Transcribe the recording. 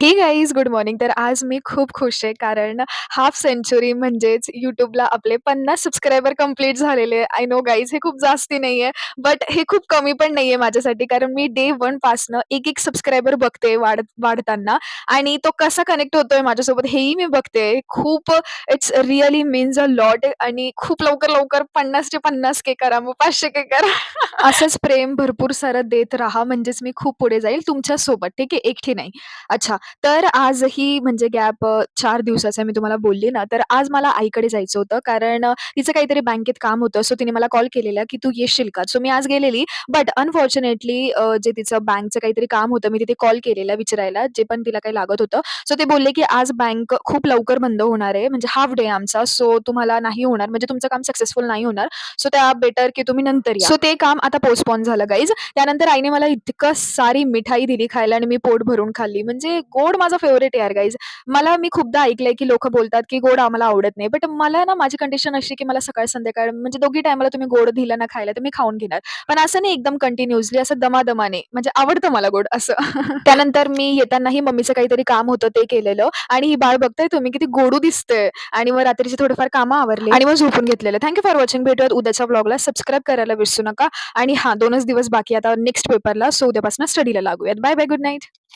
हे guys good morning. तर आज मी खूप खुश आहे कारण हाल्फ सेंचुरी म्हणजेच YouTubeला आपले 50 सबस्क्रायबर कंप्लीट झालेले. आय नो गाईज हे खूप जास्ती नाहीये, बट हे खूप कमी पण नाहीये माझ्यासाठी कारण मी डे 1 पासनं एक-एक सबस्क्रायबर बघते वाढताना आणि तो कसा कनेक्ट होतोय माझ्यासोबत हेही मी बघते. खूप it's really means a lot आणि खूप लवकर-लवकर 50 चे 50 के करा, मग 500 के करा. असंच प्रेम भरपूर सारं देत राहा म्हणजेच मी खूप पुढे जाईल तुमच्यासोबत, ठीक आहे, एकटी नाही. अच्छा, तर आजही म्हणजे गॅप 4 दिवसाचा मी तुम्हाला बोलली ना, तर आज मला आईकडे जायचं होतं कारण तिचं काहीतरी बँकेत काम होतं. सो तिने मला कॉल केलेला, की "तू येशील का?" सो मी आज गेलेली. बट अनफॉर्च्युनेटली जे तिचं बँकचं काहीतरी काम होतं, मी तिथे कॉल केलेला विचारायला, जे पण तिला काही लागत होतं. सो ते बोलले, की "आज बँक खूप लवकर बंद होणार आहे, म्हणजे हाल्फ डे आमचा, सो तुम्हाला नाही होणार, म्हणजे तुमचं काम सक्सेसफुल नाही होणार. सो त्या बेटर की तुम्ही नंतर या." सो ते काम आता पोस्टपोन झालं गाईज. त्यानंतर आईने मला इतकं सारी मिठाई दिली खायला आणि मी पोट भरून खाल्ली. म्हणजे गोड माझा फेव्हरेट आहे यार गाईज. मी खूपदा ऐकलंय, की लोकं बोलतात, की गोड आम्हाला आवडत नाही. बट मला ना माझी कंडिशन अशी की मला सकाळ-संध्याकाळ म्हणजे दोघी टाईमाला तुम्ही गोड दिलं ना खायला, तर मी खाऊन घेणार. पण असं नाही एकदम कंटिन्युअसली असं दमादमाने. म्हणजे आवडतं मला गोड असं. त्यानंतर मी येतानाही मम्मीचं काहीतरी काम होतं ते केलेलं आणि ही बाळ बघताय तुम्ही किती गोडू दिसतंय आणि मग रात्रीची थोडीफार कामं आवरली आणि मग झोपून घेतलेलं. Thank for watching. भेटूयात उद्याच्या व्लॉगला. सबस्क्राईब करायला विसरू नका आणि हां, 2च दिवस बाकी आता नेक्स्ट पेपरला. सो उद्यापासून स्टडीला लागूयात. Bye, bye. Good night.